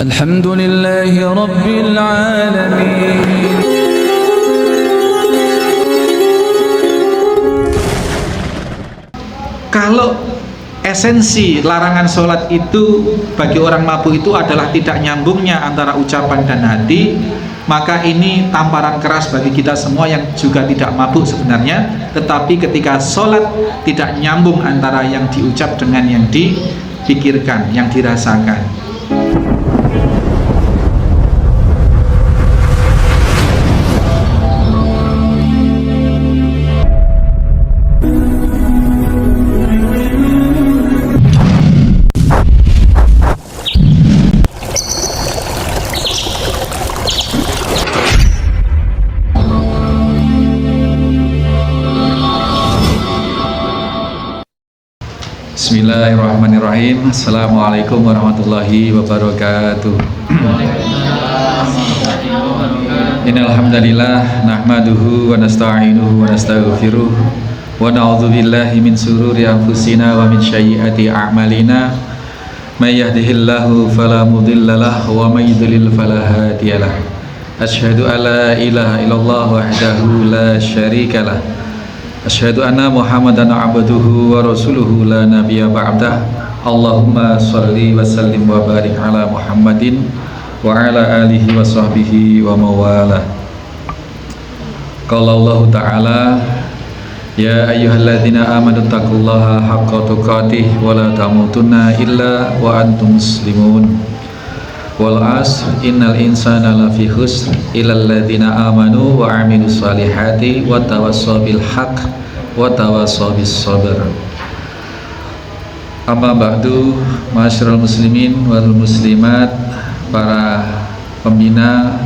Alhamdulillahi Rabbil Alamin. Kalau esensi larangan sholat itu bagi orang mabuk itu adalah tidak nyambungnya antara ucapan dan hati, maka ini tamparan keras bagi kita semua yang juga tidak mabuk sebenarnya. Tetapi ketika sholat tidak nyambung antara yang diucap dengan yang dipikirkan, yang dirasakan. Bismillahirrahmanirrahim. Assalamualaikum warahmatullahi wabarakatuh. Innal hamdalillah nahmaduhu wa nasta'inuhu wa nastaghfiruh wa na'udzu billahi min shururi anfusina wa min sayyiati a'malina. May yahdihillahu fala mudhillalah wa may yudlil fala hadiyalah. Asyhadu an la ilaha illallah wahdahu la syarikalah. Asyhadu anna Muhammadan abduhu wa rasuluhu la nabiyya ba'dah. Allahumma shalli wa sallim wa barik ala Muhammadin wa ala alihi wa sahbihi wa mawala. Qala Allah Ta'ala, ya ayyuhalladzina amanu taqullaha haqqa tuqatih wa la tamutunna illa wa antum muslimun. Wal asr innal insana lafi khusr illal ladzina amanu wa amilus solihati wa tawassaw bil haqq wa tawassaw bis sabr. Amma ba'du, ma'asyiral muslimin wal muslimat, para pembina,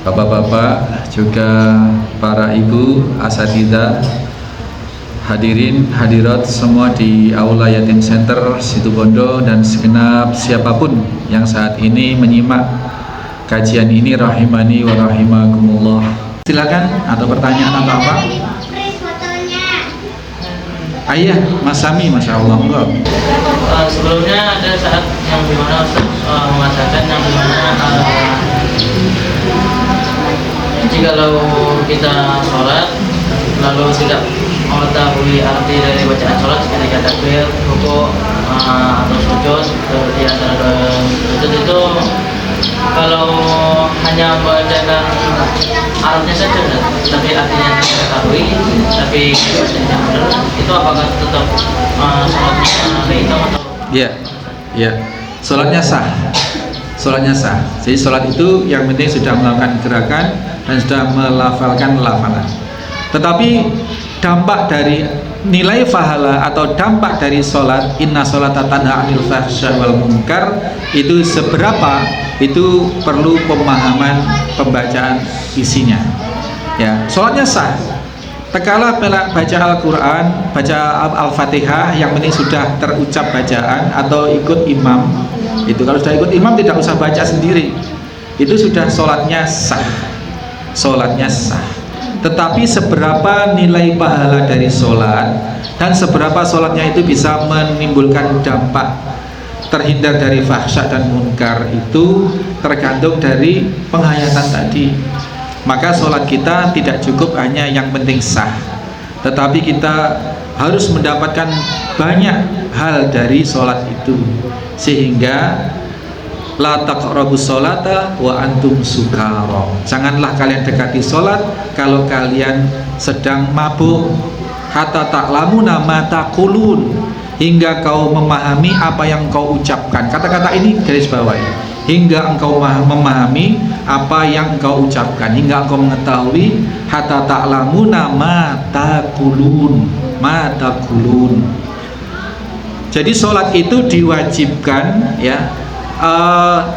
bapak-bapak, juga para ibu asatidzah, hadirin hadirat semua di Aula Yatim Center Situbondo dan segenap siapapun yang saat ini menyimak kajian ini, rahimani wa rahimakumullah. Silakan, atau pertanyaan atau apa? Ayah, Mas Sami, Masya Allah. Sebelumnya ada saat yang dimana mengatakan yang dimana jikalau kita sholat lalu tidak mengetahui arti dari bacaan sholat ketika takbir, rukuk atau sujud, di antara dua sujud itu, kalau hanya membacakan alatnya saja tapi artinya tidak diketahui, tapi bacanya benar, itu apakah tetap sholatnya hitam atau? Ya, sholatnya sah. Sholatnya sah. Jadi sholat itu yang penting sudah melakukan gerakan dan sudah melafalkan lafalan. Tetapi dampak dari nilai pahala atau dampak dari sholat, inna sholata tanha 'anil fahsya'i wal munkar, itu seberapa, itu perlu pemahaman pembacaan isinya. Ya, sholatnya sah. Tekalah baca Al-Quran, baca Al-Fatihah, yang penting sudah terucap bacaan atau ikut imam. Itu kalau sudah ikut imam tidak usah baca sendiri, itu sudah sholatnya sah. Sholatnya sah. Tetapi seberapa nilai pahala dari sholat dan seberapa sholatnya itu bisa menimbulkan dampak terhindar dari fahsya dan munkar, itu tergantung dari penghayatan tadi. Maka sholat kita tidak cukup hanya yang penting sah, tetapi kita harus mendapatkan banyak hal dari sholat itu, sehingga la taqrabus sholata wa antum sukara. Janganlah kalian dekati sholat kalau kalian sedang mabuk. Hatta ta'lamuna ma taqulun, hingga kau memahami apa yang kau ucapkan. Kata-kata ini garis bawahi. Hingga engkau memahami apa yang engkau ucapkan, hingga engkau mengetahui. Hatta ta'lamuna ma taqulun, ma taqulun. Jadi sholat itu diwajibkan, ya.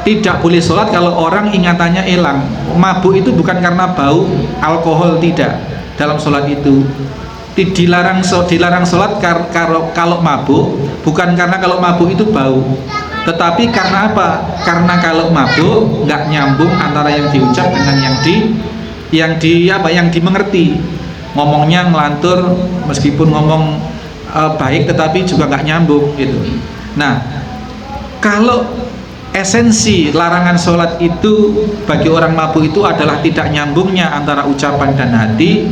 Tidak boleh sholat kalau orang ingatannya hilang. Mabuk itu bukan karena bau alkohol, tidak. Dalam sholat itu dilarang sholat kalau mabuk, bukan karena kalau mabuk itu bau, tetapi karena apa? Karena kalau mabuk nggak nyambung antara yang diucap dengan yang dimengerti. Ngomongnya ngelantur, meskipun ngomong baik tetapi juga nggak nyambung gitu. Nah, kalau esensi larangan sholat itu bagi orang mabuk itu adalah tidak nyambungnya antara ucapan dan hati,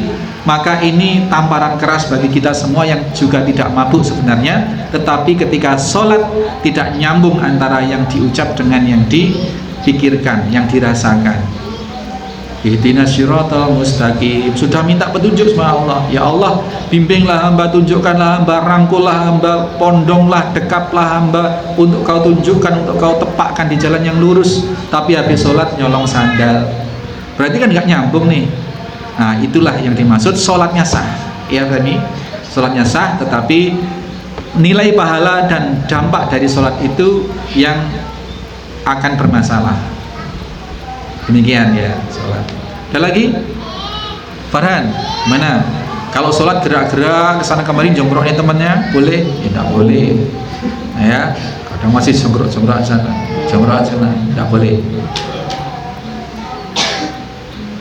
maka ini tamparan keras bagi kita semua yang juga tidak mabuk sebenarnya, tetapi ketika sholat tidak nyambung antara yang diucap dengan yang dipikirkan, yang dirasakan. Ihdinas siratal mustaqim, sudah minta petunjuk sama Allah, ya Allah bimbinglah hamba, tunjukkanlah hamba, rangkullah hamba, pondonglah, dekaplah hamba untuk kau tunjukkan, untuk kau tepakkan di jalan yang lurus, tapi habis sholat nyolong sandal, berarti kan nggak nyambung nih. Nah itulah yang dimaksud sholatnya sah, ya Femi, sholatnya sah, tetapi nilai pahala dan dampak dari sholat itu yang akan bermasalah. Demikian ya sholat. Ada lagi? Farhan, mana? Kalau sholat gerak-gerak kesana kemari jongkroknya temannya boleh? Ya tidak boleh. Nah, ya, kadang masih jongkrok sana, tidak boleh.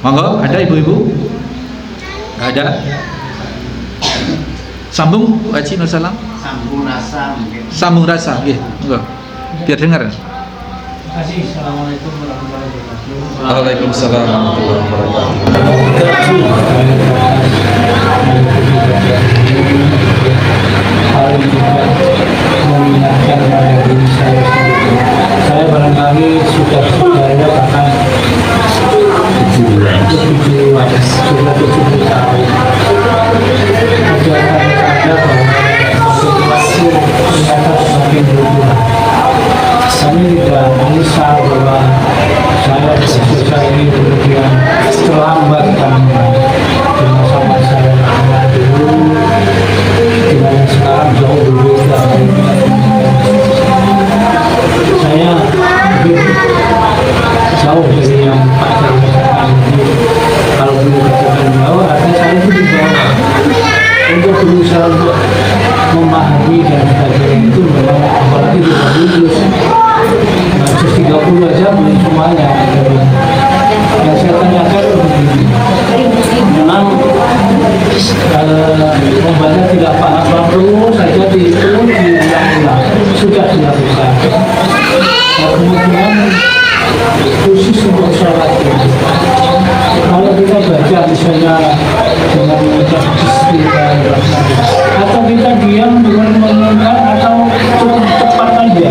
Monggo, ada ibu-ibu? Nggak ada? Sambung, Haji Nur Salam. Sambung rasa mungkin. Sambung rasa, ya, monggo. Biar dengar. Assalamualaikum warahmatullahi wabarakatuh. Waalaikumsalam warahmatullahi wabarakatuh. Hal ini juga mengingatkan pada diri saya sendiri. Saya barangkali sudah bahkan 70 tahun. Ada bahwa makin ternyata semakin berubah. Kami tidak menyesal bahwa saya berusaha ini kemudian terlambat kami di masa-masa yang akan dulu, dimana sekarang jauh berbeda. Saya lebih jauh dari yang Pak Jarwo katakan ini. Kalau belum katakan jauh, artinya saya itu di bawah. Untuk berusaha untuk memahami dan sebagainya itu memang apalagi tidak lulus. Nah, 30 aja belum semuanya. Yang saya tanyakan begini, memang membaca tidak paham perlu saja diulang-ulang, sudah dilakukan. Nah, kemudian khusus untuk sholat ini, kalau kita baca misalnya dengan mengucap bismillah atau kita diam dengan mendengar atau cukup cepat aja,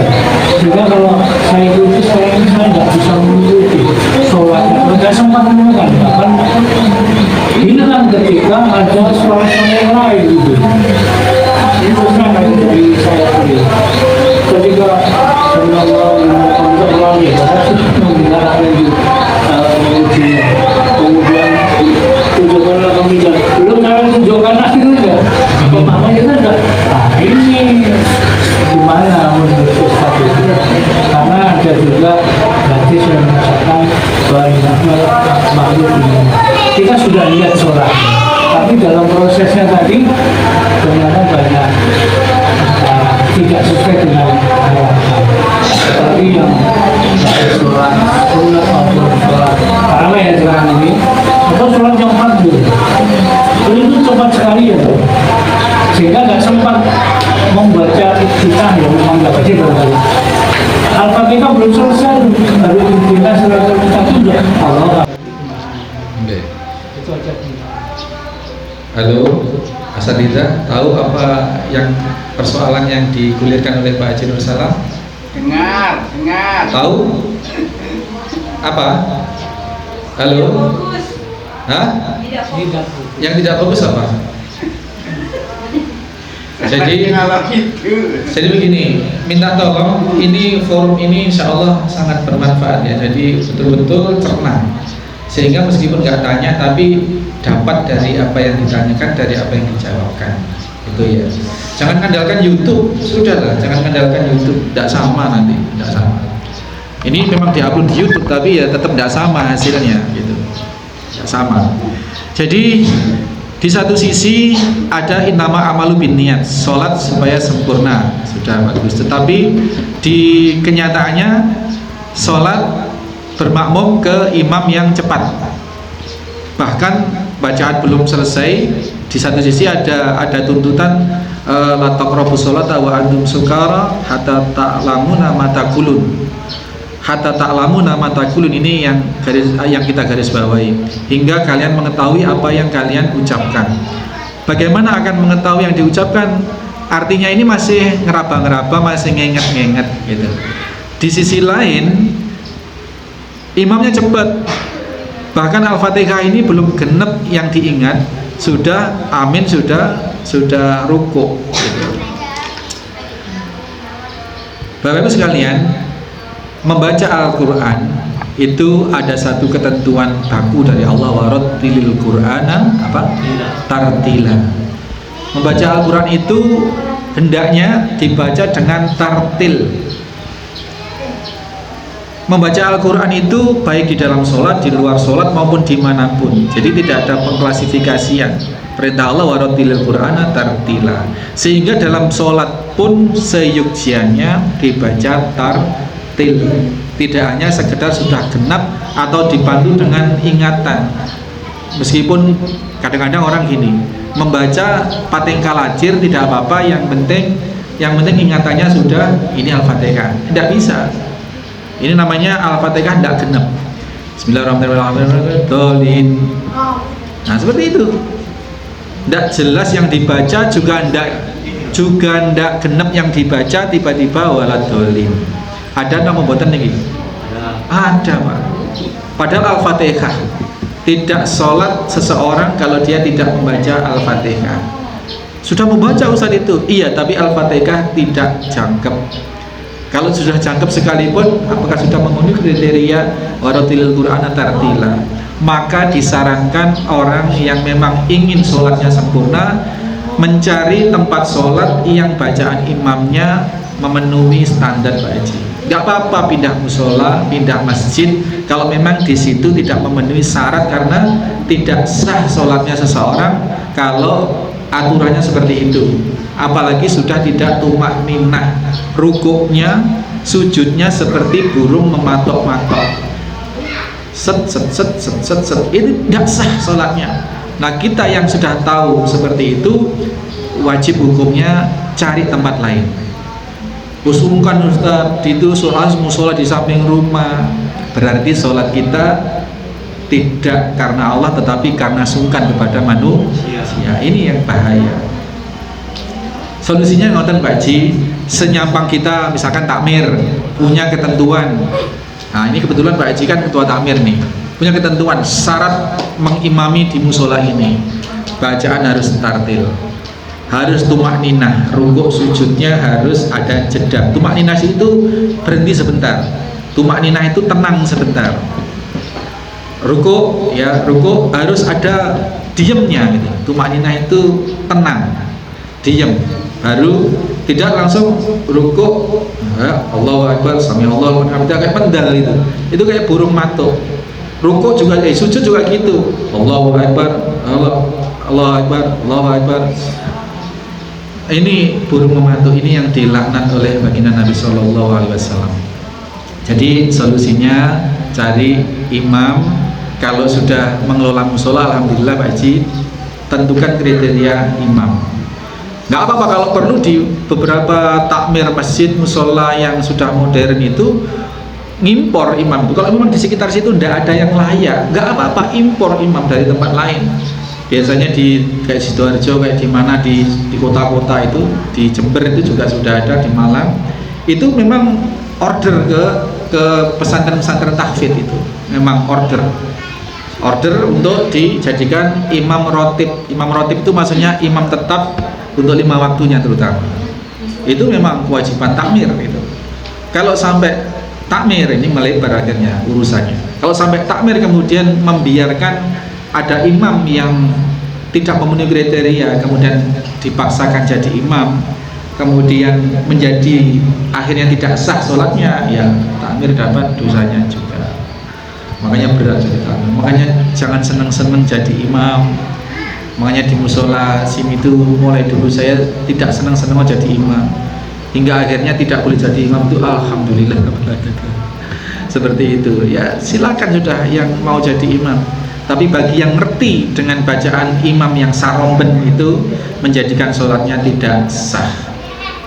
sehingga kalau saya ikuti saya nggak bisa mengikuti sholatnya, nggak sempat mendengar. Bahkan hilang ketika ada suara yang lain gitu. Itu sangat dari saya sendiri. Ketika Allah ya, saya sudah mendengar lagi kemudian tunjukkanlah kami jalan. Belum saya tunjukkan akhirnya pemahaman kita enggak. Nah ini gimana menurut Ustaz itu? Karena ada juga hadis yang mengatakan bahwa makhluk ini kita sudah lihat sholat, tapi dalam prosesnya tadi ternyata banyak tidak sesuai dengan harapan. Seperti yang baik sholat sunat maupun sholat tarawih yang sekarang ini, atau sholat yang fardu, itu cepat sekali ya, sehingga nggak sempat membaca kita yang memang nggak baca berkali. Al-Fatihah belum selesai, baru kita selesai kita sudah Allah. Itu aja. Halo, Asadiza, tahu apa yang persoalan yang digulirkan oleh Pak Haji Nur Salam? Dengar. Tahu? Apa? Halo? Hah? Yang tidak bagus apa? Jadi begini, minta tolong, ini forum ini insya Allah sangat bermanfaat ya. Jadi betul-betul cerna, sehingga meskipun nggak tanya tapi dapat dari apa yang ditanyakan, dari apa yang dijawabkan, itu ya. Jangan andalkan YouTube, sudahlah, jangan andalkan YouTube, tidak sama nanti, tidak sama. Ini memang diupload di YouTube, tapi ya tetap tidak sama hasilnya, gitu, tidak sama. Jadi di satu sisi ada innama amalu binniat, sholat supaya sempurna, sudah bagus. Tetapi di kenyataannya sholat bermakmum ke imam yang cepat, bahkan bacaan belum selesai. Di satu sisi ada tuntutan la taqrabus sholata wa antum sukara hatta ta'lamuna ma taqulun. hatta ta'lamu nama taqulun, ini yang kita garis bawahi, hingga kalian mengetahui apa yang kalian ucapkan. Bagaimana akan mengetahui yang diucapkan? Artinya ini masih ngeraba-ngeraba, masih ngenget-ngenget gitu. Di sisi lain imamnya cepat, bahkan Al-Fatihah ini belum genep yang diingat, sudah amin, sudah rukuk gitu. Bapak Ibu sekalian, membaca Al-Quran itu ada satu ketentuan baku dari Allah, warattilil Qur'ana tartila. Membaca Al-Quran itu hendaknya dibaca dengan tartil. Membaca Al-Quran itu baik di dalam sholat, di luar sholat, maupun dimanapun. Jadi tidak ada pengklasifikasian. Perintah Allah warattilil Qur'ana tartila, sehingga dalam sholat pun seyukjianya dibaca tartil. Tidak hanya sekedar sudah genap atau dipandu dengan ingatan. Meskipun kadang-kadang orang gini, membaca pating kalajir tidak apa-apa, yang penting ingatannya sudah ini Al-Fatihah. Tidak bisa. Ini namanya Al-Fatihah tidak genap. Bismillahirrahmanirrahim. Nah, seperti itu. Tidak jelas yang dibaca, juga tidak genap yang dibaca, tiba-tiba waladolin. Ada nama buatan ini? Ada, Pak. Padahal Al-Fatihah, tidak sholat seseorang kalau dia tidak membaca Al-Fatihah. Sudah membaca Ustaz itu? Iya, tapi Al-Fatihah tidak jangkep. Kalau sudah jangkep sekalipun, apakah sudah memenuhi kriteria warattilil Qur'ana tartila, maka disarankan orang yang memang ingin sholatnya sempurna mencari tempat sholat yang bacaan imamnya memenuhi standar Pak Haji. Gak apa-apa pindah musola, pindah masjid, kalau memang di situ tidak memenuhi syarat, karena tidak sah sholatnya seseorang kalau aturannya seperti itu. Apalagi sudah tidak tumakninah, rukuknya, sujudnya seperti burung mematok-matok, set, itu tidak sah sholatnya. Nah, kita yang sudah tahu seperti itu, wajib hukumnya cari tempat lain. Usulkan Ustaz, itu sholat musola di samping rumah, berarti sholat kita tidak karena Allah, tetapi karena sungkan kepada manusia. Ini yang bahaya. Solusinya ngoten Pak Haji, senyampang kita misalkan takmir punya ketentuan. Nah, ini kebetulan Pak Haji kan ketua takmir nih, punya ketentuan syarat mengimami di musola ini, bacaan harus tartil, harus tumakninah, rukuk sujudnya harus ada jeda. Tumakninah itu berhenti sebentar, tumakninah itu tenang sebentar. Rukuk harus ada diamnya gitu. Tumakninah itu tenang, diam, baru tidak langsung rukuk Allahu Akbar sami Allahu liman hamidah kayak pendal itu. Itu kayak burung matuk. Rukuk juga sujud juga gitu. Allahu Akbar, Allahu Akbar, Allahu Akbar. Ini burung mematuk ini yang dilaknat oleh baginda Nabi Shallallahu Alaihi Wasallam. Jadi solusinya cari imam. Kalau sudah mengelola musola, alhamdulillah Pak Haji, tentukan kriteria imam. Nggak apa-apa kalau perlu di beberapa takmir masjid musola yang sudah modern itu ngimpor imam. Kalau memang di sekitar situ tidak ada yang layak, nggak apa-apa, impor imam dari tempat lain. Biasanya di kayak Sidoarjo, kayak di mana di kota-kota itu, di Jember itu juga sudah ada, di Malang itu memang order ke pesantren-pesantren tahfidz itu memang order untuk dijadikan imam rotib. Imam rotib itu maksudnya imam tetap untuk 5 waktunya terutama. Itu memang kewajiban takmir itu. Kalau sampai takmir ini melebar akhirnya urusannya. Kalau sampai takmir kemudian membiarkan ada imam yang tidak memenuhi kriteria, kemudian dipaksakan jadi imam, kemudian menjadi akhirnya tidak sah sholatnya, ya takmir dapat dosanya juga. Makanya berat jadi takmir. Makanya jangan seneng-seneng jadi imam. Makanya di musola sini itu mulai dulu saya tidak senang-senang jadi imam, hingga akhirnya tidak boleh jadi imam itu alhamdulillah. Seperti itu ya, silakan sudah yang mau jadi imam. Tapi bagi yang ngerti dengan bacaan imam yang saromben itu menjadikan sholatnya tidak sah.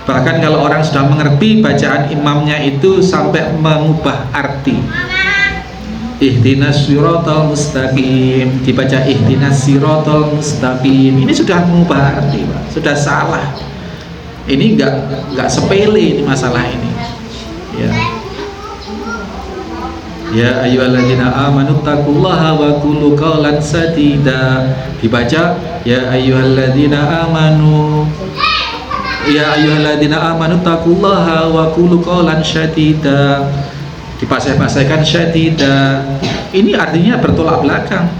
Bahkan kalau orang sudah mengerti bacaan imamnya itu sampai mengubah arti. Ihdinas siratal mustaqim, dibaca ihdinas siratal mustaqim, ini sudah mengubah arti, Pak. Sudah salah. Ini enggak sepele ini masalah ini. Ya. Ya ayyuhalladzina amanu taqullaha wa qulu qawlan sadida, dibaca ya ayyuhalladzina amanu, ya ayyuhalladzina amanu taqullaha wa qulu qawlan sadida, dipasai-pasaikan syadida. Ini artinya bertolak belakang.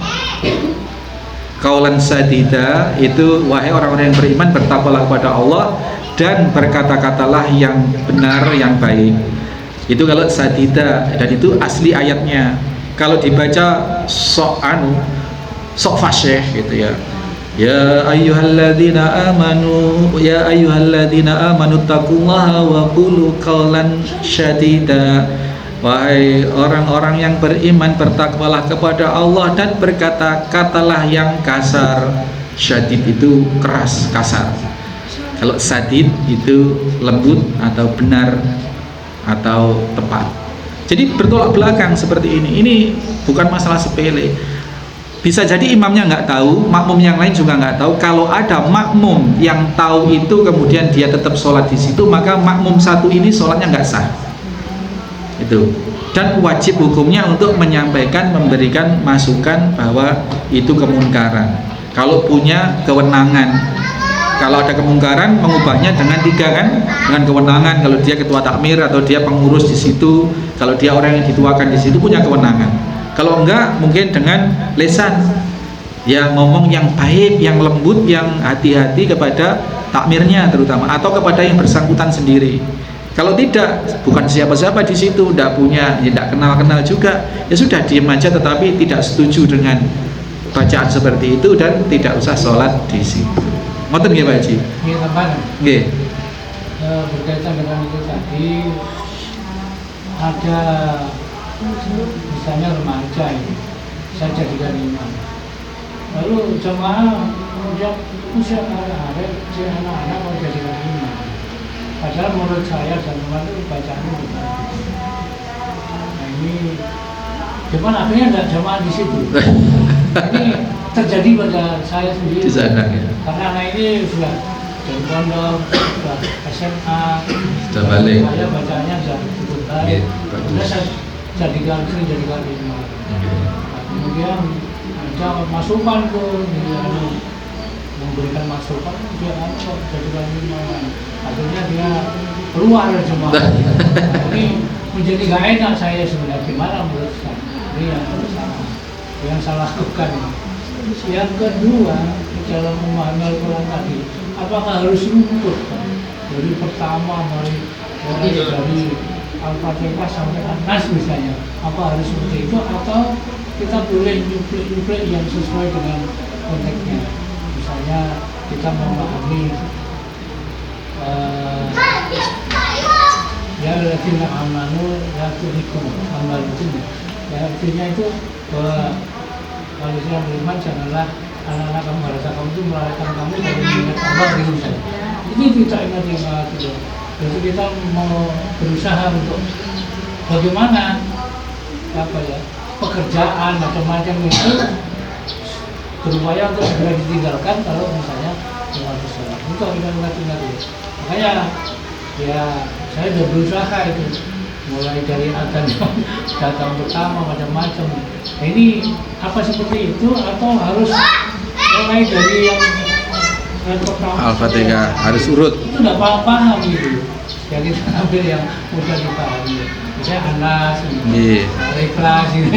Qaulan sadida itu wahai orang-orang yang beriman, bertakwalah kepada Allah dan berkata-katalah yang benar, yang baik. Itu kalau sadida, dan itu asli ayatnya. Kalau dibaca sok fasih gitu ya. Ya ayyuhalladzina amanu, ya ayyuhalladzina amanu taqullaha wa qulu qaulan sadida. Wahai orang-orang yang beriman, bertakwalah kepada Allah dan berkata-katalah yang kasar. Syadid itu keras, kasar. Kalau sadid itu lembut atau benar atau tepat. Jadi bertolak belakang seperti ini. Ini bukan masalah sepele. Bisa jadi imamnya nggak tahu, makmum yang lain juga nggak tahu. Kalau ada makmum yang tahu itu kemudian dia tetap sholat di situ, maka makmum satu ini sholatnya nggak sah. Itu, dan wajib hukumnya untuk menyampaikan, memberikan masukan bahwa itu kemungkaran. Kalau punya kewenangan, kalau ada kemungkaran, mengubahnya dengan 3 kan, dengan kewenangan. Kalau dia ketua takmir atau dia pengurus di situ, kalau dia orang yang dituakan di situ, punya kewenangan. Kalau enggak, mungkin dengan lisan, ya ngomong yang baik, yang lembut, yang hati-hati kepada takmirnya terutama, atau kepada yang bersangkutan sendiri. Kalau tidak, bukan siapa-siapa di situ, tidak punya, ya tidak kenal-kenal juga, ya sudah diam aja, tetapi tidak setuju dengan bacaan seperti itu dan tidak usah sholat di situ. Ngoten nggih Pak Haji? Nggih, teman. Nggih. Berkaitan dengan itu tadi, ada misalnya remaja ini, saya jadikan imam. Lalu jemaah yang usia anak-anak mau jadikan imam. Padahal menurut saya dan teman itu bacaannya benar. Nah ini, cuman akhirnya tidak jamaah di situ. Ini terjadi pada saya sendiri. Di sana, ya. Karena anak ini sudah dari pondok, sudah SMA, Sudah balik. saya bacaannya sudah cukup baik. Kemudian saya jadikan imam. Nah, kemudian ada masukan tuh, memberikan masukan, dia kok jadikan imam. Akhirnya dia keluar jemaah. Ini menjadi gak enak saya sebenarnya. Gimana menurut saya? Ini yang salah lakukan. Yang kedua, dalam memahami Al-Quran tadi, apakah harus runtut dari pertama dari Al-Fatihah sampai An-Nas misalnya? Apa harus seperti itu atau kita boleh nyuplik yang sesuai dengan konteksnya? Misalnya kita memahami ya ladzina amanu la tulhikum amwalukum, ya artinya itu bahwa manusia yang beriman janganlah anak-anak kamu, bangsa kamu itu melalaikan kamu dari mengingat Allah gitu misalnya. Ini tidak ingat yang gitu. Jadi kita mau berusaha untuk bagaimana pekerjaan macam-macam itu berupaya untuk segera ditinggalkan kalau misalnya sholat. Itu ingat. Makanya ya saya sudah berusaha itu, mulai dari adzan datang pertama macam-macam. Nah, ini apa seperti itu atau harus mulai dari yang pertama Al-Fatihah harus urut. itu tidak paham gitu. Ya kita ambil yang mudah dipahami. Misalnya Anas, Ikhlas gitu.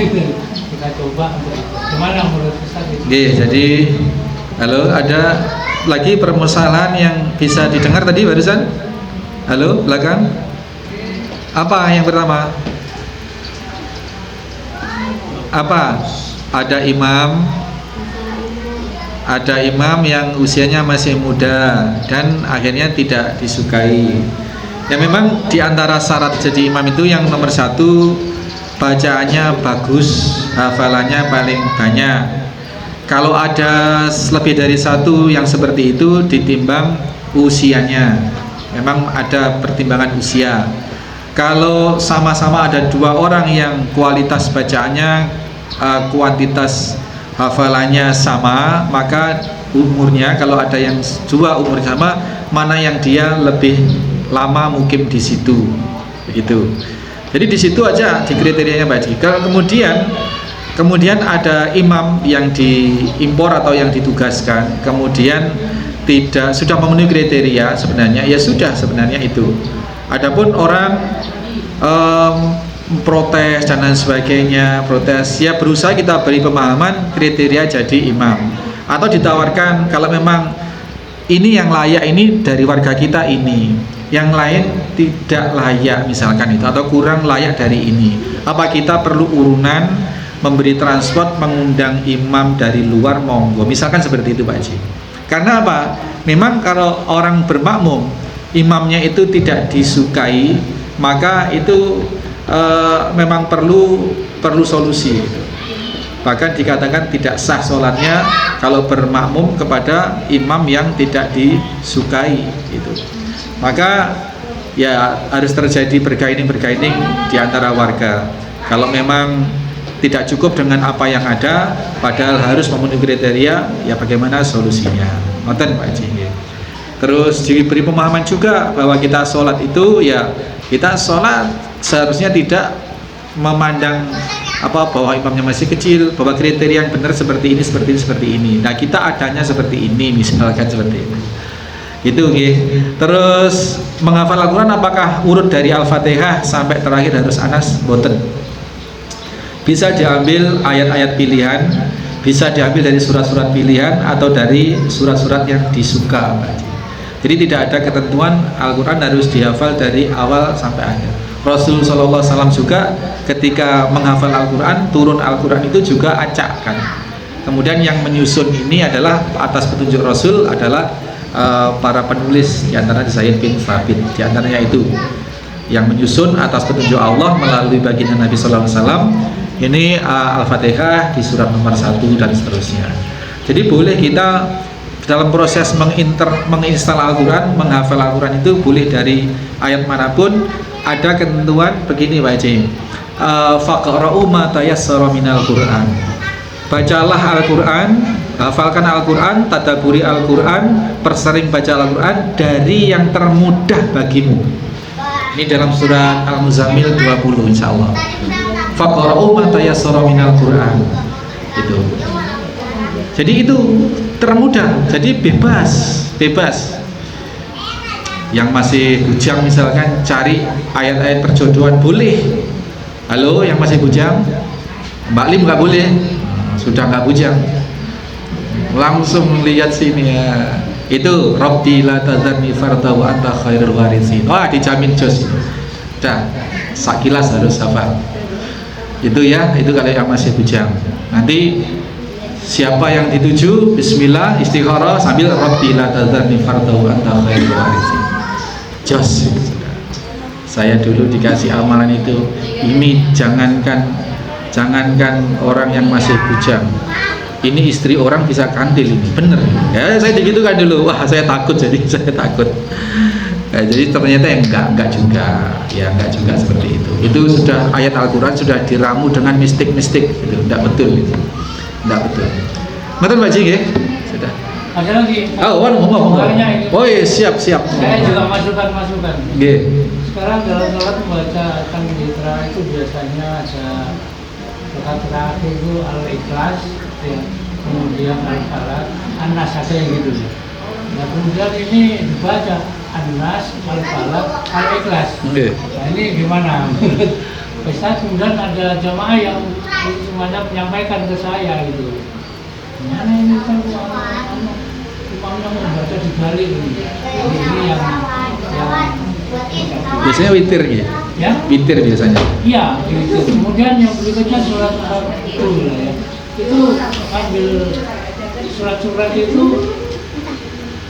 Kita coba untuk itu. Gimana menurut Ustaz itu? Jadi halo, ada lagi permasalahan yang bisa didengar tadi barusan? Halo, belakang. Apa yang pertama? Apa? Ada imam yang usianya masih muda dan akhirnya tidak disukai. Ya memang diantara syarat jadi imam itu yang nomor 1, bacaannya bagus, hafalannya paling banyak. Kalau ada lebih dari 1 yang seperti itu ditimbang usianya. memang ada pertimbangan usia. Kalau sama-sama ada dua orang yang kualitas bacaannya, kuantitas hafalannya sama, maka umurnya, kalau ada yang dua umur sama, mana yang dia lebih lama mungkin di situ, begitu. Jadi di situ aja di kriterianya Pak Haji. Kalau kemudian ada imam yang diimpor atau yang ditugaskan, kemudian tidak sudah memenuhi kriteria, sebenarnya ya sudah, sebenarnya itu. Adapun orang protes dan lain sebagainya, protes, ya berusaha kita beri pemahaman kriteria jadi imam, atau ditawarkan kalau memang ini yang layak, ini dari warga kita ini, yang lain tidak layak misalkan itu, atau kurang layak dari ini, apa kita perlu urunan memberi transport, mengundang imam dari luar, monggo, misalkan seperti itu Pak Haji. Karena apa? Memang kalau orang bermakmum imamnya itu tidak disukai, maka itu memang perlu solusi. Bahkan dikatakan tidak sah sholatnya kalau bermakmum kepada imam yang tidak disukai itu. Maka ya harus terjadi bergaining di antara warga. Kalau memang tidak cukup dengan apa yang ada, padahal harus memenuhi kriteria, ya bagaimana solusinya? Ngoten Pak Haji. Terus diberi pemahaman juga bahwa kita sholat itu, ya kita sholat seharusnya tidak memandang bahwa imamnya masih kecil, bahwa kriteria yang benar seperti ini. Nah kita adanya seperti ini, misalkan seperti ini. Itu Terus menghafal Al-Quran, apakah urut dari Al-Fatihah sampai terakhir harus Anas? Boten. Bisa diambil ayat-ayat pilihan, bisa diambil dari surat-surat pilihan, atau dari surat-surat yang disuka. Jadi tidak ada ketentuan Al-Quran harus dihafal dari awal sampai akhir. Rasul SAW juga ketika menghafal Al-Quran, turun Al-Quran itu juga acak kan. Kemudian yang menyusun ini adalah atas petunjuk Rasul adalah para penulis, diantara Zaid bin Thabit, diantaranya itu yang menyusun atas petunjuk Allah melalui baginda Nabi SAW. Ini Al-Fatihah di surat nomor 1 dan seterusnya. Jadi boleh kita dalam proses menginstal Al-Quran, menghafal Al-Quran itu boleh dari ayat manapun. Ada ketentuan begini Pak Haji, faqra'u ma tayassara minal Qur'an, bacalah Al-Quran, hafalkan Al-Quran, tadabburi Al-Quran, persering baca Al-Quran dari yang termudah bagimu. Ini dalam surat Al-Muzammil 20 insyaallah. Faqra'u ma tayassara minal Qur'an. Itu. Jadi itu termudah, jadi bebas. Yang masih bujang misalkan cari ayat-ayat perjodohan boleh. Halo, yang masih bujang, Mbak Lim nggak boleh, sudah nggak bujang, langsung lihat sini ya. Itu Rabbi la tadzarni farda wa anta khairul warithin. Wah, dijamin jos. Dah, sakilas harus hafal. Itu ya, itu kalau yang masih bujang. Nanti siapa yang dituju, bismillah, istikharah sambil Rabbi la tadzarni farda wa anta khairul warithin. Jos. Saya dulu dikasih amalan itu. Ini jangankan orang yang masih bujang, ini istri orang bisa kantil, ini bener ya. Saya begitu kan dulu, wah saya takut, jadi saya takut. Ya, jadi ternyata enggak juga, ya enggak juga seperti itu. Itu sudah ayat Al-Quran sudah diramu dengan mistik-mistik, itu enggak betul, itu enggak betul. Betul Pak Haji, sudah. Ada lagi. Ngomong. Oh iya, siap. Saya juga masukan. Sekarang dalam sholat membaca Al-Mitra itu biasanya ada rakaat terakhir itu Al-Ikhlas, ya. Kemudian Al-Falaq, An-Nas, ada yang gitu. Nah kemudian ini dibaca An-Nas, Al-Falaq, Al-Ikhlas. Nah ini gimana? Ustaz, kemudian ada jamaah yang semuanya menyampaikan ke saya gitu. Gimana ini kan imamnya membaca dibalik ini yang biasanya witir ya? Witir biasanya. Iya, witir. Kemudian yang berikutnya surat Al-Fatul ya. Itu ambil surat-surat itu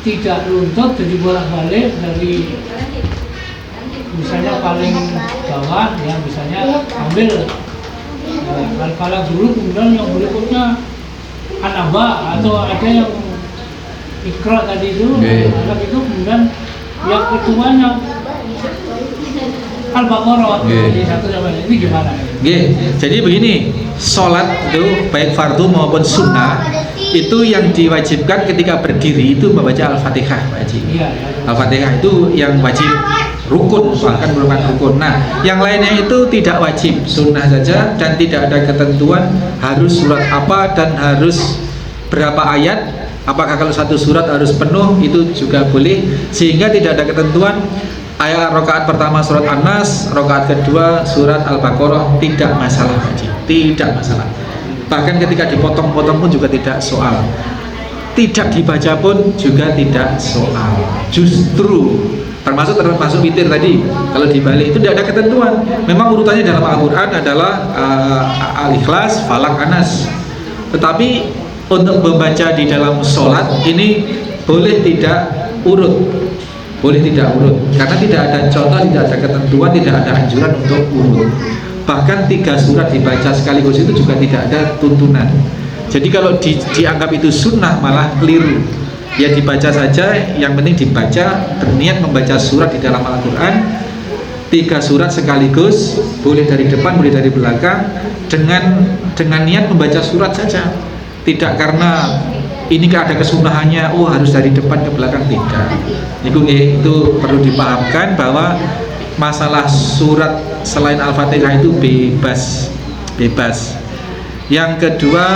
tidak runtut, jadi bolak-balik dari misalnya paling bawah ya, misalnya ambil Al-Falaq dulu, kemudian yang berikutnya An-Naba, atau ada yang Iqra tadi itu, itu kemudian Yang keduanya Al-Baqarah. Jadi satu sama ini gimana? Jadi begini, sholat itu baik fardu maupun sunnah itu yang diwajibkan ketika berdiri itu membaca Al-Fatihah, Pak Haji. Iya. Al-Fatihah itu yang wajib, rukun, bahkan merupakan rukun. Nah, yang lainnya itu tidak wajib, sunnah saja, dan tidak ada ketentuan harus surat apa dan harus berapa ayat. Apakah kalau satu surat harus penuh, itu juga boleh, sehingga tidak ada ketentuan ayat rakaat pertama surat An-Nas, rakaat kedua surat Al-Baqarah, tidak masalah Haji, tidak masalah. Bahkan ketika dipotong-potong pun juga tidak soal, tidak dibaca pun juga tidak soal. Justru termasuk witir tadi, kalau dibalik itu tidak ada ketentuan. Memang urutannya dalam Al-Quran adalah Al-Ikhlas, Falak, Anas. Tetapi untuk membaca di dalam sholat ini boleh tidak urut, karena tidak ada contoh, tidak ada ketentuan, tidak ada anjuran untuk urut. Bahkan 3 surat dibaca sekaligus itu juga tidak ada tuntunan. Jadi kalau dianggap itu sunnah malah keliru. Ya dibaca saja, yang penting dibaca, berniat membaca surat di dalam Al-Quran 3 surat sekaligus, boleh dari depan, boleh dari belakang, dengan niat membaca surat saja. Tidak karena ini ada kesunahannya, oh harus dari depan ke belakang, tidak. Itu perlu dipahamkan bahwa masalah surat selain Al-Fatihah itu bebas. Yang kedua,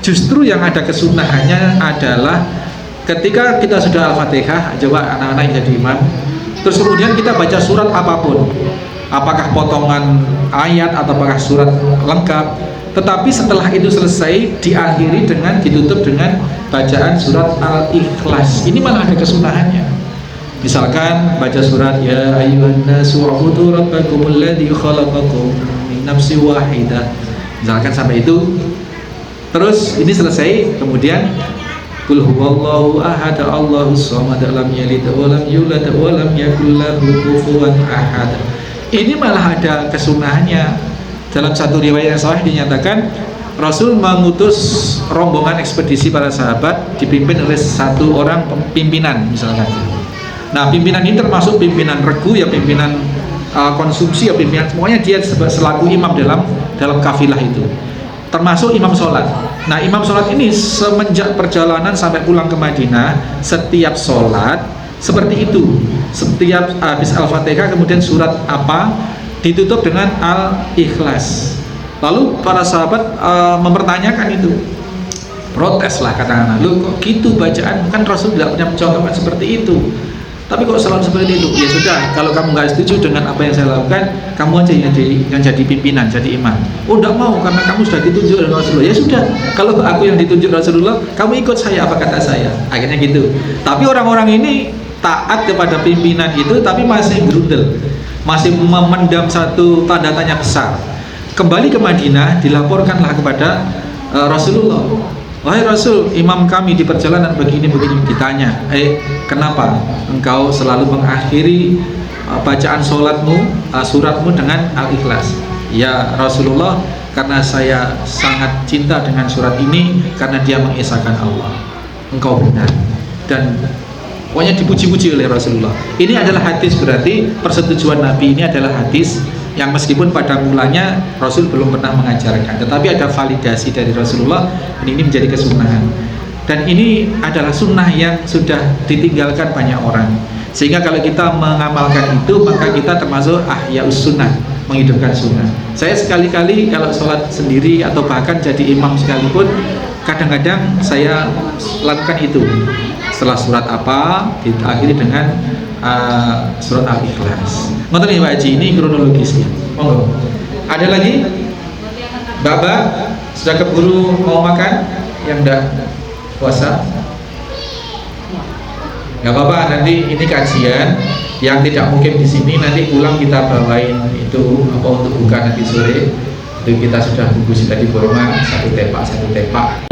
justru yang ada kesunahannya adalah ketika kita sudah Al-Fatihah, coba anak-anak yang jadi imam, terus kemudian kita baca surat apapun, apakah potongan ayat atau apakah surat lengkap, tetapi setelah itu selesai ditutup dengan bacaan surat Al-Ikhlas. Ini malah ada kesunahannya. Misalkan baca surat ya ayyuhan nasu u'budu rabbakumul ladzi khalaqakum min nafsin wahidah. Misalkan sampai itu. Terus ini selesai, kemudian qul huwallahu ahad Allahus samad lam yalid wa lam yulad wa lam yakul lahu kufuwan ahad. Ini malah ada kesunahannya. Dalam satu riwayat yang sahih dinyatakan Rasul mengutus rombongan ekspedisi para sahabat dipimpin oleh satu orang pimpinan misalkan. Nah, pimpinan ini termasuk pimpinan regu, ya pimpinan konsumsi, ya pimpinan, semuanya dia selaku imam dalam kafilah itu. Termasuk imam sholat. Nah, imam sholat ini semenjak perjalanan sampai pulang ke Madinah, setiap sholat seperti itu. Setiap habis Al-Fatihah kemudian surat apa ditutup dengan Al-Ikhlas. Lalu para sahabat mempertanyakan itu, protes lah, katakanlah, lu kok gitu bacaan, kan Rasul tidak punya contohan seperti itu, tapi kok selalu seperti itu. Ya sudah, kalau kamu nggak setuju dengan apa yang saya lakukan, kamu aja yang jadi pimpinan, jadi imam. Oh enggak mau, karena kamu sudah ditunjuk oleh Rasulullah. Ya sudah, kalau aku yang ditunjuk Rasulullah, kamu ikut saya apa kata saya. Akhirnya gitu. Tapi orang-orang ini taat kepada pimpinan itu, tapi masih gerundel, masih memendam satu tanda tanya besar. Kembali ke Madinah, dilaporkanlah kepada Rasulullah, wahai Rasul, imam kami di perjalanan begini. Ditanya, kenapa engkau selalu mengakhiri bacaan suratmu dengan Al-Ikhlas? Ya Rasulullah, karena saya sangat cinta dengan surat ini, karena dia mengesahkan Allah. Engkau benar. Dan pokoknya dipuji-puji oleh Rasulullah. Ini adalah hadis, berarti persetujuan Nabi ini adalah hadis yang meskipun pada mulanya Rasul belum pernah mengajarkan, tetapi ada validasi dari Rasulullah, dan ini menjadi kesunahan. Dan ini adalah sunnah yang sudah ditinggalkan banyak orang, sehingga kalau kita mengamalkan itu, maka kita termasuk ahyaus sunnah, menghidupkan sunnah. Saya sekali-kali kalau sholat sendiri atau bahkan jadi imam sekalipun, kadang-kadang saya lakukan itu. Setelah surat apa diakhiri dengan surat Al-Ikhlas. Ngoten nggih Pak Haji, ini kronologisnya. Monggo. Ada lagi? Bapak sudah keburu mau makan? Yang enggak puasa? Enggak apa-apa, nanti ini kajian yang tidak mungkin di sini, nanti pulang kita bawain itu apa untuk buka nanti sore. Itu kita sudah bungkus tadi kurma, satu tepak.